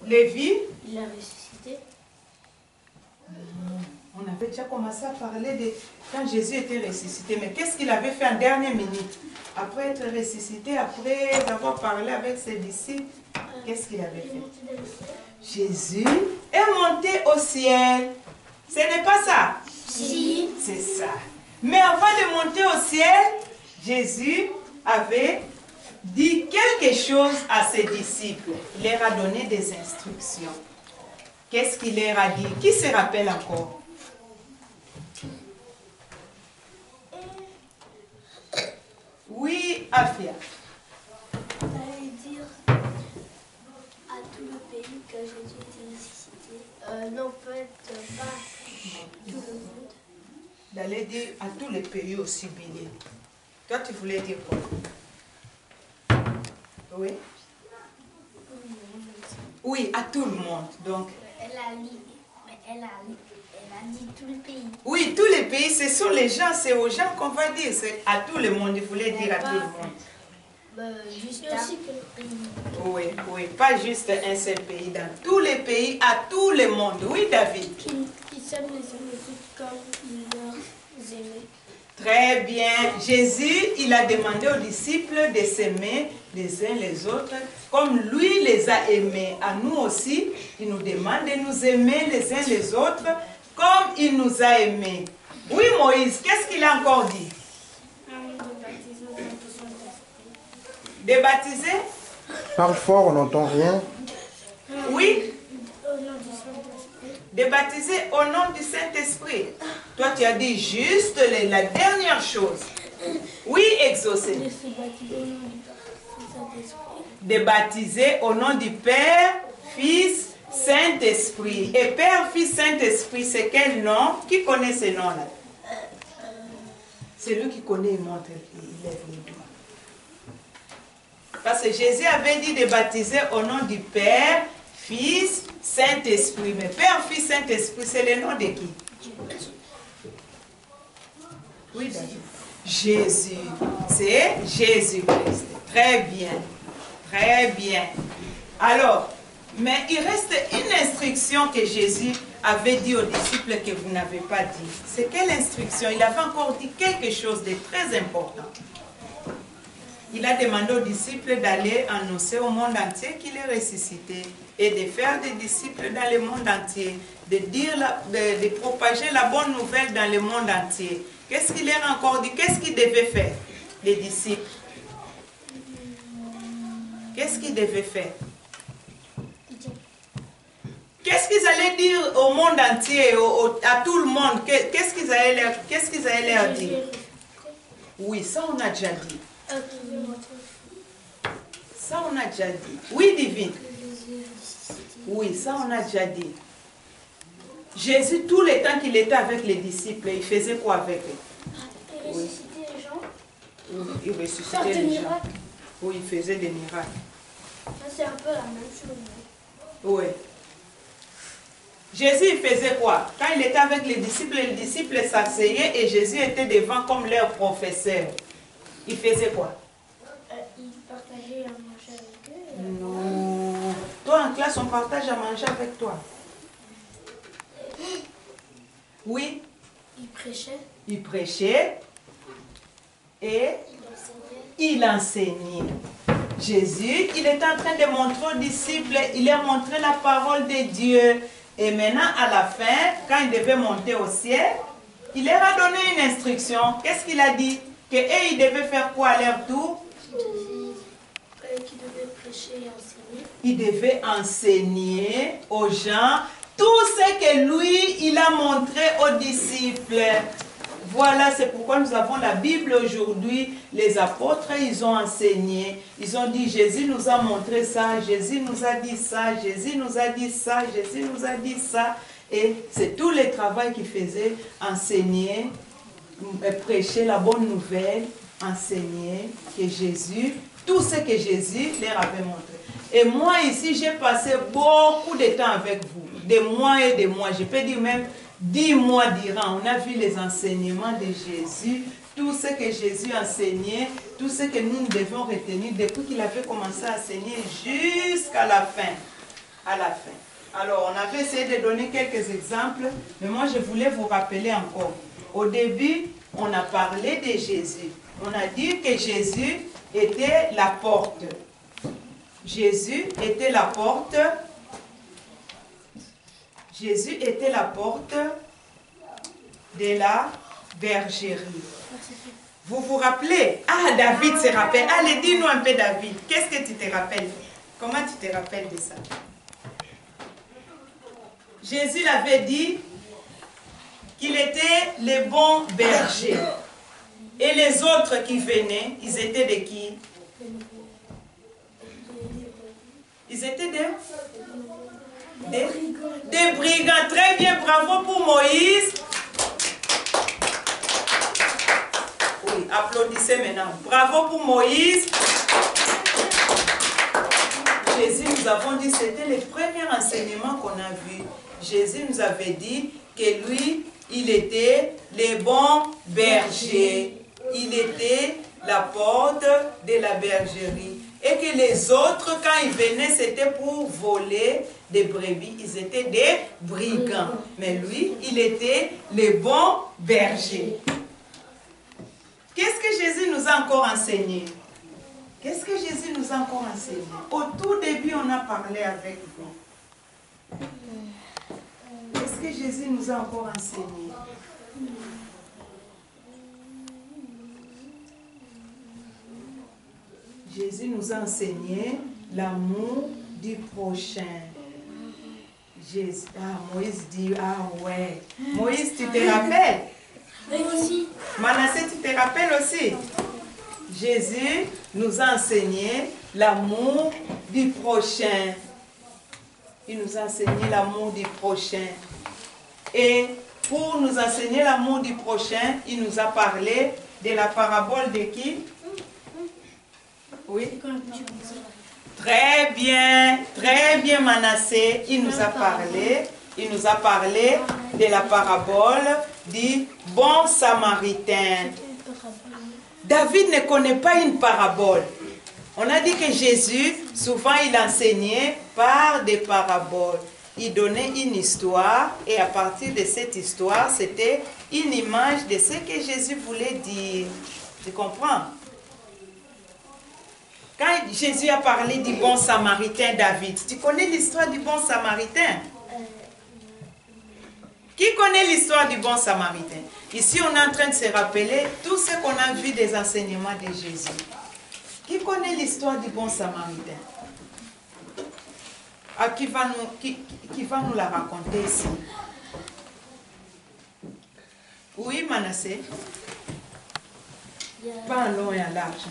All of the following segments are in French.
Lévi. Il a ressuscité. On avait déjà commencé à parler de quand Jésus était ressuscité. Mais qu'est-ce qu'il avait fait en dernière minute? Après être ressuscité, après avoir parlé avec ses disciples, qu'est-ce qu'il avait fait? Jésus est monté au ciel. Ce n'est pas ça? Si. C'est ça. Mais avant de monter au ciel, Jésus avait dit quelque chose à ses disciples. Il leur a donné des instructions. Qu'est-ce qu'il leur a dit? Qui se rappelle encore? Oui, Afia. Il allait dire à tout le pays que Jésus était ressuscité. Non, peut-être pas tout le monde. D'aller dire à tous les pays aussi, Billy. Toi, tu voulais dire quoi? Oui? Oui, à tout le monde. Donc. Elle a dit tout le pays. Oui, tous les pays, ce sont les gens, c'est aux gens qu'on va dire. C'est à tout le monde, il voulait dire à tout le monde. Juste aussi que le pays. Oui, oui, pas juste un seul pays, dans tous les pays, à tout le monde. Oui, David? Qui s'aiment les uns les autres comme ils leur aimaient. Très bien. Jésus, il a demandé aux disciples de s'aimer les uns les autres comme lui les a aimés. À nous aussi, il nous demande de nous aimer les uns les autres comme il nous a aimés. Oui, Moïse, qu'est-ce qu'il a encore dit? De baptiser? Parle fort, on n'entend rien. Oui. De baptiser au nom du Saint-Esprit. Toi, tu as dit juste la dernière chose. Oui, exaucé. De baptiser au nom du Père, Fils, Saint-Esprit. Et Père, Fils, Saint-Esprit, c'est quel nom? Qui connaît ce nom-là? C'est lui qui connaît, il montre, il lève les doigts. Parce que Jésus avait dit de baptiser au nom du Père, Fils, Saint-Esprit. Mais Père, Fils, Saint-Esprit, c'est le nom de qui? Oui, David. Jésus. C'est Jésus-Christ. Très bien. Très bien. Alors, mais il reste une instruction que Jésus avait dit aux disciples que vous n'avez pas dit. C'est quelle instruction? Il avait encore dit quelque chose de très important. Il a demandé aux disciples d'aller annoncer au monde entier qu'il est ressuscité et de faire des disciples dans le monde entier, de propager la bonne nouvelle dans le monde entier. Qu'est-ce qu'il leur a encore dit? Qu'est-ce qu'ils devaient faire, les disciples? Qu'est-ce qu'ils devaient faire? Qu'est-ce qu'ils allaient dire au monde entier, à tout le monde? Qu'est-ce qu'ils allaient leur dire? Oui, ça on a déjà dit. Ça on a déjà dit. Oui, Divine. Oui, ça on a déjà dit. Jésus, tout le temps qu'il était avec les disciples, il faisait quoi avec eux? Il ressuscitait les gens. Oui, il ressuscitait les gens. Oui, il faisait des miracles. C'est un peu la même chose. Oui. Jésus, il faisait quoi? Quand il était avec les disciples s'asseyaient et Jésus était devant comme leur professeur. Il faisait quoi? Il partageait à manger avec eux. Non. Toi, en classe, on partage à manger avec toi. Oui. Il prêchait. Il prêchait et il enseignait. Jésus, il était en train de montrer aux disciples, il leur montrait la parole de Dieu. Et maintenant, à la fin, quand il devait monter au ciel, il leur a donné une instruction. Qu'est-ce qu'il a dit? Qu'eux, ils devaient faire quoi à leur tour? Qui devait prêcher et enseigner. Il devait enseigner aux gens tout ce que lui, il a montré aux disciples. Voilà, c'est pourquoi nous avons la Bible aujourd'hui. Les apôtres, ils ont enseigné. Ils ont dit, Jésus nous a montré ça, Jésus nous a dit ça, Jésus nous a dit ça, Jésus nous a dit ça. Et c'est tout le travail qu'ils faisaient, enseigner, prêcher la bonne nouvelle, enseigner que Jésus, tout ce que Jésus leur avait montré. Et moi ici, j'ai passé beaucoup de temps avec vous, des mois et des mois, je peux dire même 10 mois durant. On a vu les enseignements de Jésus, tout ce que Jésus enseignait, tout ce que nous devons retenir depuis qu'il avait commencé à enseigner jusqu'à la fin. à la fin. Alors, on avait essayé de donner quelques exemples, mais moi, je voulais vous rappeler encore. Au début, on a parlé de Jésus. On a dit que Jésus était la porte. Jésus était la porte. Jésus était la porte de la bergerie. Vous vous rappelez? Ah, David se rappelle. Allez, dis-nous un peu, David. Qu'est-ce que tu te rappelles? Comment tu te rappelles de ça? Jésus l'avait dit qu'il était le bon berger. Et les autres qui venaient, ils étaient de qui? Ils étaient des brigands. Très bien, bravo pour Moïse. Oui, applaudissez maintenant. Bravo pour Moïse. Jésus, nous avons dit, c'était le premier enseignement qu'on a vu. Jésus nous avait dit que lui, il était le bon berger. Il était la porte de la bergerie. Et que les autres, quand ils venaient, c'était pour voler des brebis. Ils étaient des brigands. Mais lui, il était le bon berger. Qu'est-ce que Jésus nous a encore enseigné? Qu'est-ce que Jésus nous a encore enseigné? Au tout début, on a parlé avec vous. Qu'est-ce que Jésus nous a encore enseigné? Jésus nous a enseigné l'amour du prochain. Jésus, Moïse dit, ah ouais. Moïse, tu te rappelles? Oui, aussi. Manassé, tu te rappelles aussi? Jésus nous a enseigné l'amour du prochain. Il nous a enseigné l'amour du prochain. Et pour nous enseigner l'amour du prochain, il nous a parlé de la parabole de qui? Oui. Très bien Manassé. Il nous a parlé de la parabole du bon samaritain. David ne connaît pas une parabole. On a dit que Jésus, souvent il enseignait par des paraboles. Il donnait une histoire et à partir de cette histoire, c'était une image de ce que Jésus voulait dire. Tu comprends? Quand Jésus a parlé du bon samaritain, David, tu connais l'histoire du bon samaritain? Qui connaît l'histoire du bon samaritain? Ici, on est en train de se rappeler tout ce qu'on a vu des enseignements de Jésus. Qui connaît l'histoire du bon samaritain? Ah, qui va nous la raconter ici? Oui, Manassé? Pas en long et en large.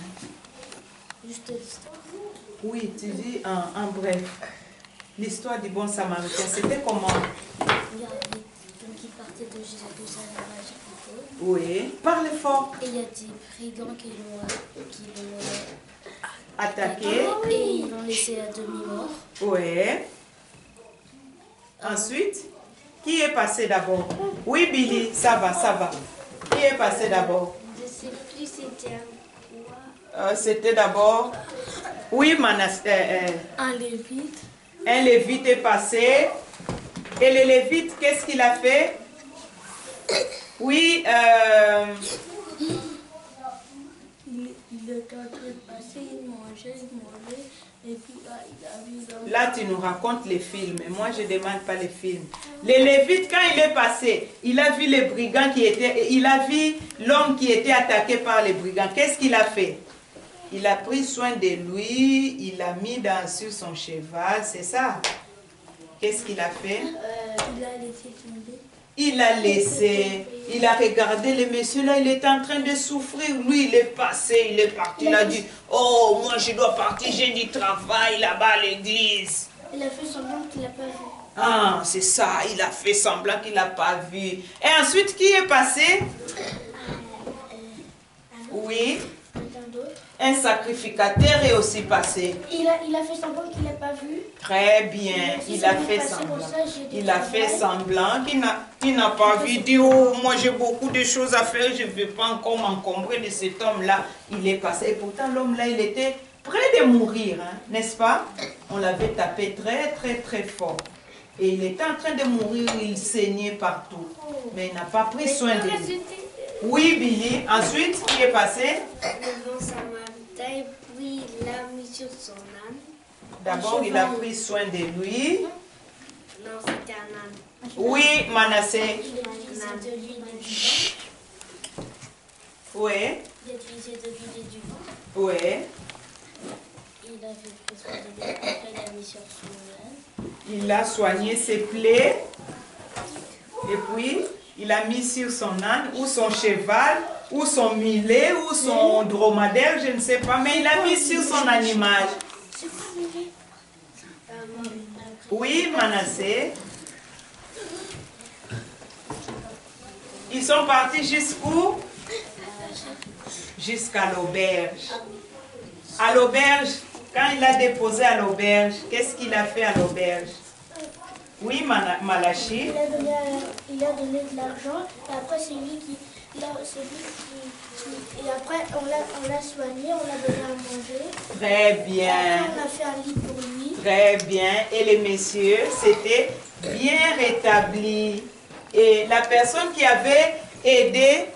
Juste l'histoire. Oui, tu dis en bref. L'histoire du bon samaritain, c'était comment? Il y a donc il partait de Jérusalem à Jéricho. Oui, parle fort. Et il y a des brigands qui l'ont Attaqué. Et ils l'ont laissé à demi-mort. Oui. Ensuite, qui est passé d'abord? Oui, Billy, ça va. Qui est passé d'abord? Je ne sais plus c'était C'était d'abord... Oui, Manassé. un lévite. Un lévite est passé. Et le lévite, qu'est-ce qu'il a fait? Oui, Il était en train de passer, il mangeait, et puis là, il a vu... là, tu nous racontes les films. Moi, je ne demande pas les films. Le lévite, quand il est passé, il a vu les brigands qui étaient... Il a vu l'homme qui était attaqué par les brigands. Qu'est-ce qu'il a fait? Il a pris soin de lui, il l'a mis sur son cheval, c'est ça? Qu'est-ce qu'il a fait? Il a laissé tomber. Il a laissé, il a regardé le monsieur là, il était en train de souffrir. Lui, il est passé, il est parti, il a dit, oh, moi je dois partir, j'ai du travail là-bas à l'église. Il a fait semblant qu'il n'a pas vu. Ah, c'est ça, il a fait semblant qu'il n'a pas vu. Et ensuite, qui est passé? Oui. Un sacrificateur est aussi passé. Il a fait semblant qu'il n'a pas vu. Très bien, il a fait semblant. Il a fait semblant qu'il n'a pas vu. Il dit, oh, moi j'ai beaucoup de choses à faire, je ne vais pas encore m'encombrer de cet homme-là. Il est passé. Et pourtant, l'homme-là, il était près de mourir, hein, n'est-ce pas? On l'avait tapé très fort. Et il était en train de mourir, il saignait partout. Mais il n'a pas pris soin de lui. Oui, Billy. Ensuite, qui est passé? Le bon samaritain, puis il l'a mis sur son âne. D'abord, il a pris soin de lui. Non, c'était un âne. Oui, Manassé. Il a utilisé de l'huile de vivant. Oui, Il a utilisé de l'huile du vent. oui. Il a fait pris soin de lui. Après, il a mis sur son âne. Il a soigné ses plaies. Et puis, il a mis sur son âne ou son cheval ou son mulet ou son dromadaire, je ne sais pas. Mais il a mis sur son animal. Oui, Manassé. Ils sont partis jusqu'où? Jusqu'à l'auberge. À l'auberge, quand il a déposé à l'auberge, qu'est-ce qu'il a fait à l'auberge? Oui, Malachi. Il a donné de l'argent et après c'est lui qui... Et après on l'a soigné, on l'a donné à manger. Très bien. Après on a fait un lit pour lui. Très bien. Et les messieurs, c'était bien rétabli. Et la personne qui avait aidé,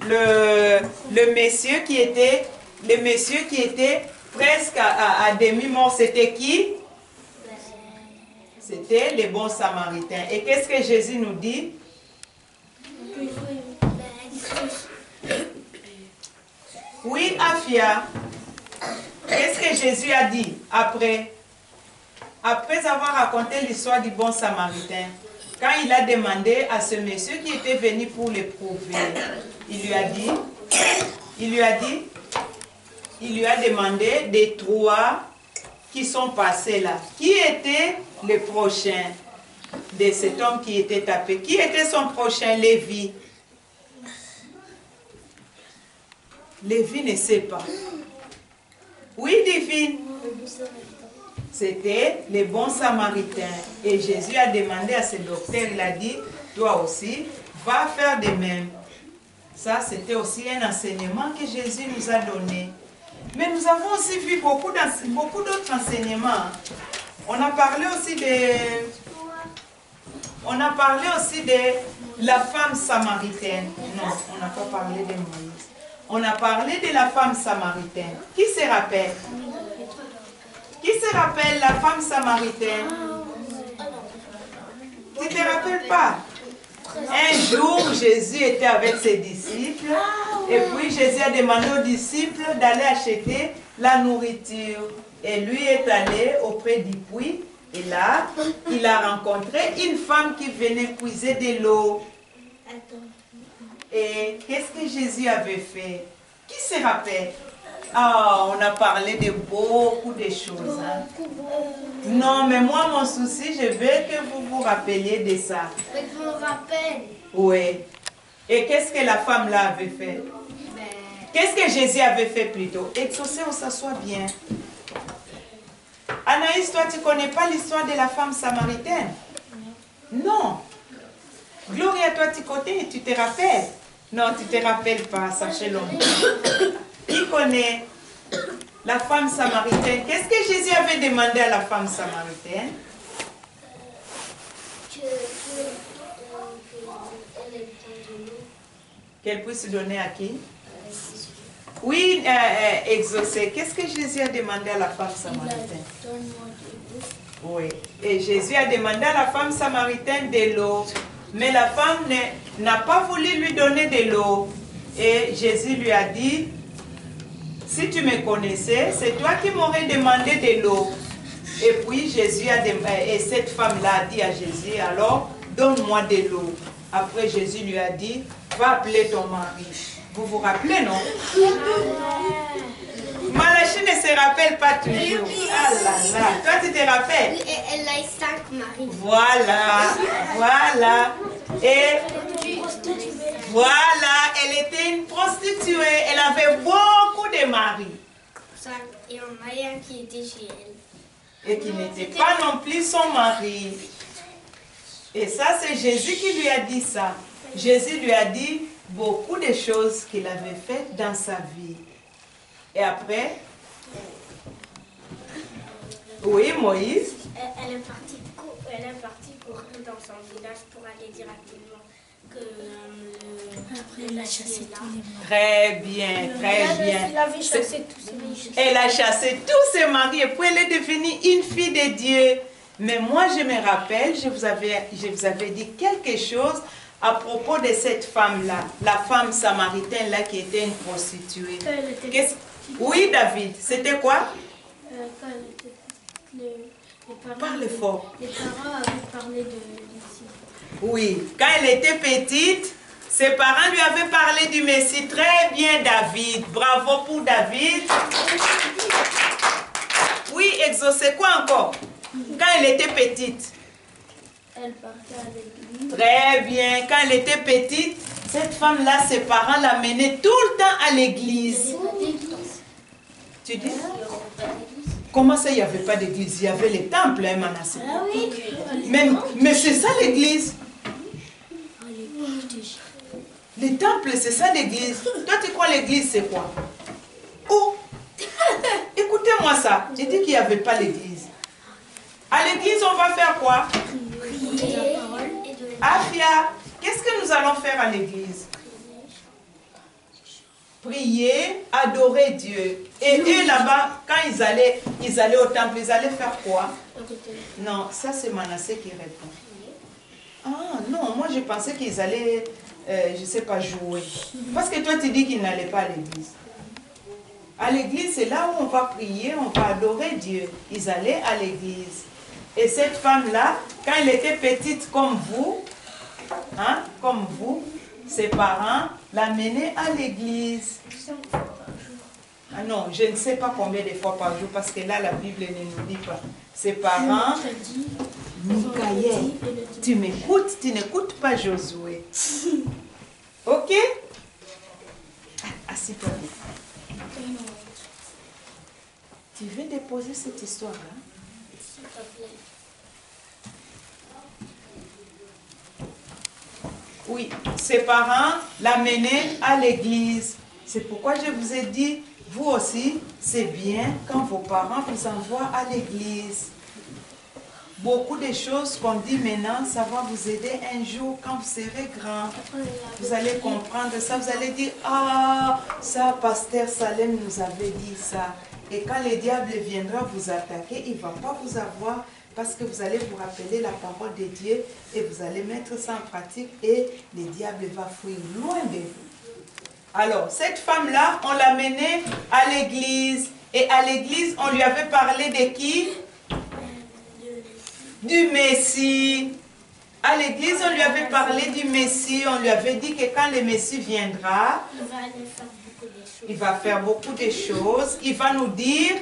le monsieur qui était presque à demi-mort, c'était qui? C'était les bons samaritains. Et qu'est-ce que Jésus nous dit? Oui, Afia. Qu'est-ce que Jésus a dit après avoir raconté l'histoire du bon samaritain? Quand il a demandé à ce monsieur qui était venu pour l'éprouver, il lui a demandé des trois qui sont passés là. Qui était le prochain de cet homme qui était tapé? Qui était son prochain? Lévi. Lévi ne sait pas. Oui, Divine. C'était les bons samaritains. Et Jésus a demandé à ce docteur, il a dit, toi aussi, va faire de même. Ça, c'était aussi un enseignement que Jésus nous a donné. Mais nous avons aussi vu beaucoup d'autres enseignements. On a parlé aussi de la femme samaritaine. Non, on n'a pas parlé de Moïse. On a parlé de la femme samaritaine. Qui se rappelle? Qui se rappelle la femme samaritaine? Tu ne te rappelles pas? Un jour, Jésus était avec ses disciples et puis Jésus a demandé aux disciples d'aller acheter la nourriture. Et lui est allé auprès du puits et là, il a rencontré une femme qui venait puiser de l'eau. Et qu'est-ce que Jésus avait fait? Qui se rappelle? Ah, on a parlé de beaucoup de choses. Hein. Non, mais moi, mon souci, je veux que vous vous rappeliez de ça. Mais je me rappelle. Oui. Et qu'est-ce que la femme là avait fait? Qu'est-ce que Jésus avait fait plutôt? Exaucé, on s'assoit bien. Anaïs, toi, tu ne connais pas l'histoire de la femme samaritaine? Non. Gloria, toi, tu connais, tu te rappelles? Non, tu ne te rappelles pas, sachez-le. Qui connaît la femme samaritaine? Qu'est-ce que Jésus avait demandé à la femme samaritaine? Qu'elle puisse donner à qui? Oui, exaucer. Qu'est-ce que Jésus a demandé à la femme samaritaine? Oui. Et Jésus a demandé à la femme samaritaine de l'eau. Mais la femme n'a pas voulu lui donner de l'eau. Et Jésus lui a dit, si tu me connaissais, c'est toi qui m'aurais demandé de l'eau. Et puis Jésus et cette femme-là a dit à Jésus, alors donne-moi de l'eau. Après Jésus lui a dit, va appeler ton mari. Vous vous rappelez, non? Malachi ne se rappelle pas toujours. Ah là là. Toi, tu te rappelles? Oui, elle a eu 5 maris. Voilà. Voilà. Et voilà, elle était une prostituée. Elle avait beaucoup de maris. Et on a un qui était chez elle. Et qui n'était pas non plus son mari. Et ça, c'est Jésus qui lui a dit ça. Jésus lui a dit beaucoup de choses qu'il avait faites dans sa vie. Et après? Oui, Moïse. Elle est partie courir dans son village pour aller dire à tout le monde que après elle a chassé tous les maris. Très bien, très bien. Elle avait chassé tous ses maris. Elle a chassé tous ses maris et puis elle est devenue une fille de Dieu. Mais moi, je me rappelle, je vous avais dit quelque chose à propos de cette femme-là, la femme samaritaine-là qui était une prostituée. Oui, David, c'était quoi? Quand elle était petite, Parle fort. Les parents avaient parlé de Messie. Oui, quand elle était petite, ses parents lui avaient parlé du Messie. Très bien, David. Bravo pour David. Oui, exaucé quoi encore? Quand elle était petite. Elle partait à l'église. Très bien. Quand elle était petite, cette femme-là, ses parents l'amenaient tout le temps à l'église. Tu dis? Comment ça, il n'y avait pas d'église? Il y avait les temples, hein, Manassé. Ah oui. Mais c'est ça l'église. Les temples, c'est ça l'église. Toi, tu crois l'église, c'est quoi? Oh! Écoutez-moi ça. J'ai dit qu'il n'y avait pas l'église. À l'église, on va faire quoi? Afia, qu'est-ce que nous allons faire à l'église? Prier, adorer Dieu. Et eux là-bas, quand ils allaient au temple, ils allaient faire quoi? Non, ça c'est Manassé qui répond. Ah non, moi je pensais qu'ils allaient, je ne sais pas, jouer. Parce que toi tu dis qu'ils n'allaient pas à l'église. À l'église, c'est là où on va prier, on va adorer Dieu. Ils allaient à l'église. Et cette femme-là, quand elle était petite comme vous, ses parents l'amenaient à l'église. Ah non, je ne sais pas combien de fois par jour, parce que là, la Bible ne nous dit pas. Ses parents, Michaël, tu m'écoutes, tu n'écoutes pas Josué. Ok? Assis-toi. Tu veux déposer cette histoire-là? Oui, ses parents l'amenaient à l'église. C'est pourquoi je vous ai dit, vous aussi, c'est bien quand vos parents vous envoient à l'église. Beaucoup de choses qu'on dit maintenant, ça va vous aider un jour quand vous serez grand. Vous allez comprendre ça, vous allez dire, ah, ça, pasteur Salem nous avait dit ça. Et quand le diable viendra vous attaquer, il ne va pas vous avoir, parce que vous allez vous rappeler la parole de Dieu et vous allez mettre ça en pratique et le diable va fuir loin de vous. Alors, cette femme-là, on l'a menée à l'église. Et à l'église, on lui avait parlé de qui? Du Messie. À l'église, on lui avait parlé du Messie. On lui avait dit que quand le Messie viendra, il va faire beaucoup de choses. Il va nous dire...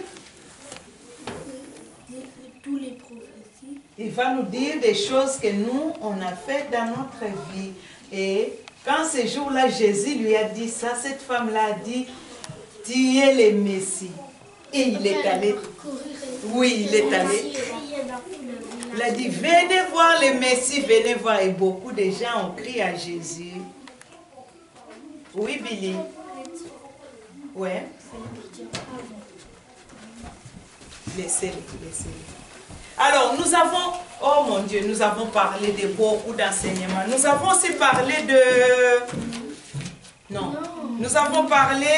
Il va nous dire des choses que nous, on a faites dans notre vie. Et quand ce jour-là, Jésus lui a dit ça, cette femme-là a dit, tu es le Messie. Et il est allé. Oui, il est allé. Il a dit, venez voir le Messie, venez voir. Et beaucoup de gens ont crié à Jésus. Oui, Billy. Ouais. Laissez-le, laissez-le. Alors, nous avons, oh mon Dieu, nous avons parlé de beaucoup d'enseignements. Nous avons aussi parlé de... Non. Nous avons parlé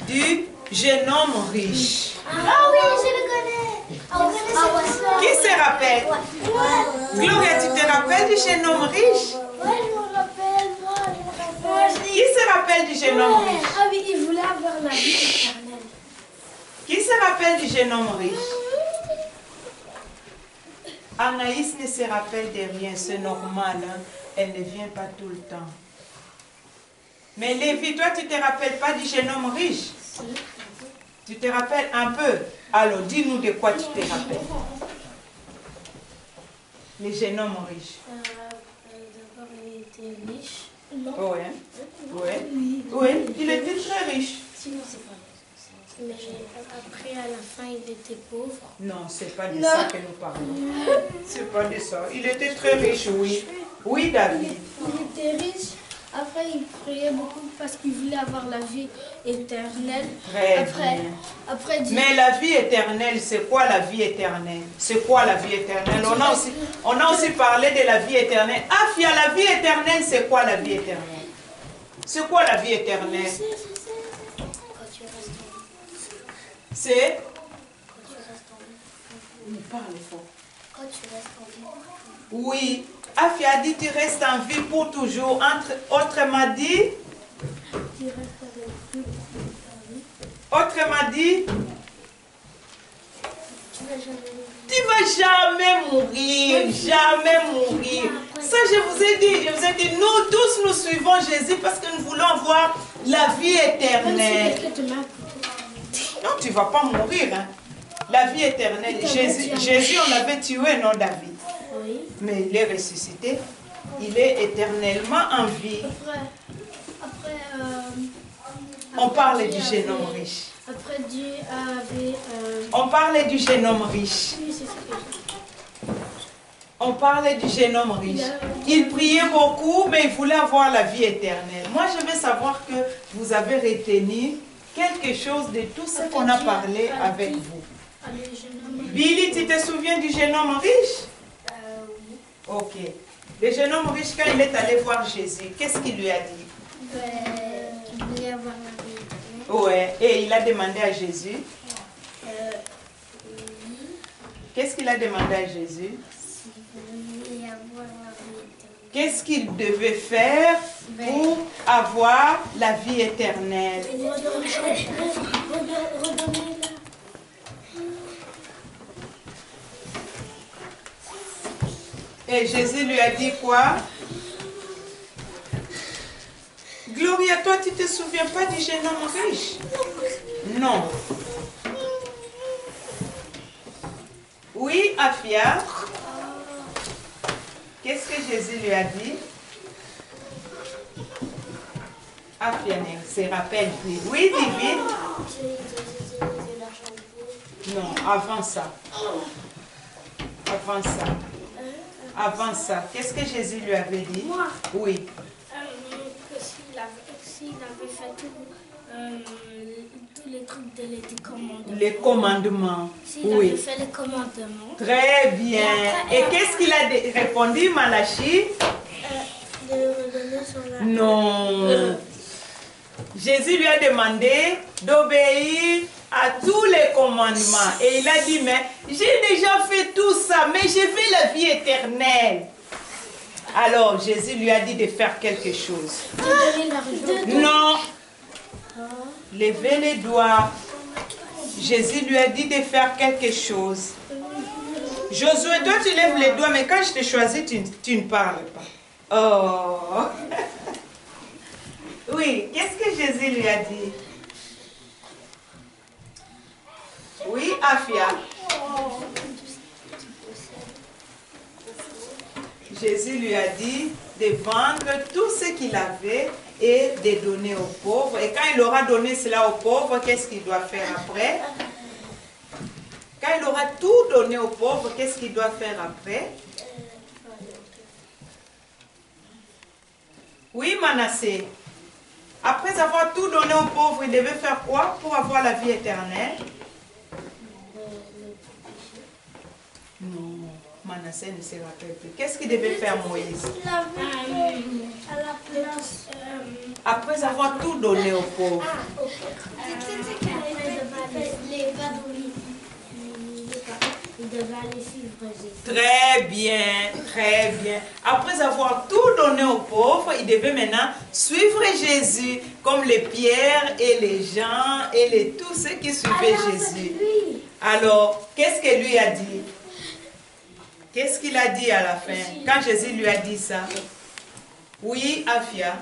du jeune homme riche. Ah oui, je le connais. Qui se rappelle? Gloria, tu te rappelles du jeune homme riche? Oui, je me rappelle, moi. Qui se rappelle du jeune homme riche? Ah oui, il voulait avoir la vie éternelle. Qui se rappelle du jeune homme riche? Anaïs ne se rappelle de rien, c'est normal, hein? Elle ne vient pas tout le temps. Mais Lévi, toi, tu ne te rappelles pas du jeune homme riche? Tu te rappelles un peu? Alors, dis-nous de quoi tu te rappelles. Le jeune homme riche. D'abord, il était riche. Oui, oui, il était très riche. Mais après, à la fin, il était pauvre. Non, c'est pas de ça que nous parlons. C'est pas de ça. Il était très riche, oui. Oui, David. Il était riche. Après, il priait beaucoup parce qu'il voulait avoir la vie éternelle. Très Après, bien. après dit, Mais la vie éternelle, c'est quoi la vie éternelle? C'est quoi la vie éternelle? On a aussi parlé de la vie éternelle. Afia, la vie éternelle, c'est quoi la vie éternelle? C'est quoi la vie éternelle? quand tu restes en vie. C'est... Quand tu restes en vie. Il parle fort. Quand tu restes en vie. Oui. Afia a dit tu restes en vie pour toujours. Autrement dit... Tu restes avec lui. Autrement dit... Tu vas jamais mourir. Tu vas jamais mourir, jamais mourir. Ça, je vous ai dit, nous tous, nous suivons Jésus parce que nous voulons avoir la vie éternelle. Non, tu ne vas pas mourir. Hein. La vie éternelle. Jésus, on l'avait tué, non, David? Oui. Mais il est ressuscité. Il est éternellement en vie. Après, on parle du jeune homme riche. Après, Dieu avait... On parlait du jeune homme riche. Oui, c'est ce que je... On parlait du jeune homme riche. Il priait beaucoup, mais il voulait avoir la vie éternelle. Moi, je veux savoir que vous avez retenu quelque chose de tout ce qu'on a parlé avec vous. Billy, tu te souviens du jeune homme riche? Oui. Ok. Le jeune homme riche, quand il est allé voir Jésus, qu'est-ce qu'il lui a dit? Il voulait avoir la vie éternelle. Ouais. Et il a demandé à Jésus. Oui. Qu'est-ce qu'il a demandé à Jésus? S'il voulait avoir la vie éternelle. Qu'est-ce qu'il devait faire pour avoir la vie éternelle? Et Jésus lui a dit quoi? Gloria, toi, tu ne te souviens pas du jeune homme riche? Non. Oui, Afia. Qu'est-ce que Jésus lui a dit? Afia ne se rappelle plus. Oui, Divine? Non, avant ça. Avant ça. Avant ça. Qu'est-ce que Jésus lui avait dit? Moi? Oui. Que s'il avait fait tous les trucs des commandements. Les commandements. S'il Oui. avait fait les commandements. Très bien. Et qu'est-ce qu'il a répondu, Malachi? De redonner son âme. Non. Jésus lui a demandé d'obéir à tous les commandements. Et il a dit, mais j'ai déjà fait tout ça, mais j'ai fait la vie éternelle. Alors Jésus lui a dit de faire quelque chose. De donner l'argent. Non. Levez les doigts. Jésus lui a dit de faire quelque chose. Josué, toi tu lèves les doigts, mais quand je t'ai choisi, tu ne parles pas. Oh. Oui, qu'est-ce que Jésus lui a dit? Oui, Afia. Jésus lui a dit de vendre tout ce qu'il avait et de donner aux pauvres. Et quand il aura donné cela aux pauvres, qu'est-ce qu'il doit faire après? Quand il aura tout donné aux pauvres, qu'est-ce qu'il doit faire après? Oui, Manassé. Après avoir tout donné aux pauvres, il devait faire quoi pour avoir la vie éternelle? Non, Manassé ne se rappelle plus. Qu'est-ce qu'il devait faire, Moïse? À la place. Après avoir tout donné aux pauvres. Il devait aller suivre Jésus. Très bien, très bien. Après avoir tout donné aux pauvres, il devait maintenant suivre Jésus, comme les Pierre et les Jean et tous ceux qui suivaient Jésus. Alors, qu'est-ce que lui a dit? Qu'est-ce qu'il a dit à la fin, quand Jésus lui a dit ça? Oui, Afia.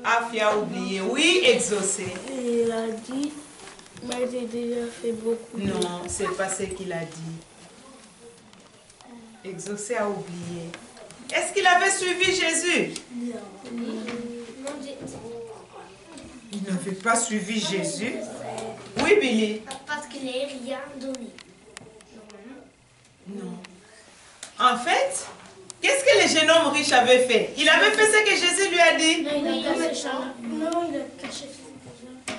Afia a oublié. Oui, exaucé. Il a dit, mais j'ai déjà fait beaucoup. Non, c'est pas ce qu'il a dit. Exaucé a oublié. Est-ce qu'il avait suivi Jésus? Il n'avait pas suivi Jésus. Oui, Billy. Parce qu'il n'a rien donné. Non. En fait, qu'est-ce que que le jeune homme riche avait fait? Il avait fait ce que Jésus lui a dit? Non, il a caché.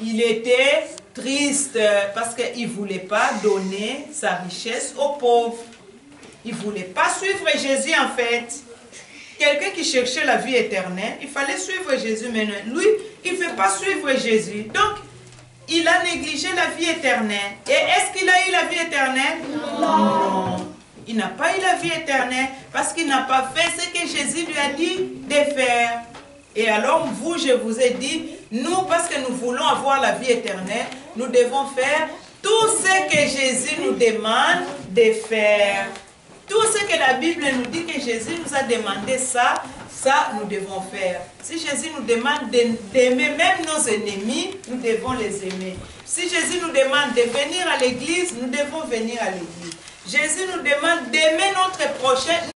Il était triste parce qu'il ne voulait pas donner sa richesse aux pauvres. Il ne voulait pas suivre Jésus en fait. Quelqu'un qui cherchait la vie éternelle, il fallait suivre Jésus maintenant. Lui, il ne veut pas suivre Jésus. Donc, il a négligé la vie éternelle. Et est-ce qu'il a eu la vie éternelle? Non. Il n'a pas eu la vie éternelle parce qu'il n'a pas fait ce que Jésus lui a dit de faire. Et alors, vous, je vous ai dit, nous, parce que nous voulons avoir la vie éternelle, nous devons faire tout ce que Jésus nous demande de faire. Tout ce que la Bible nous dit que Jésus nous a demandé, ça nous devons faire. Si Jésus nous demande d'aimer même nos ennemis, nous devons les aimer. Si Jésus nous demande de venir à l'église, nous devons venir à l'église. Jésus nous demande d'aimer notre prochain.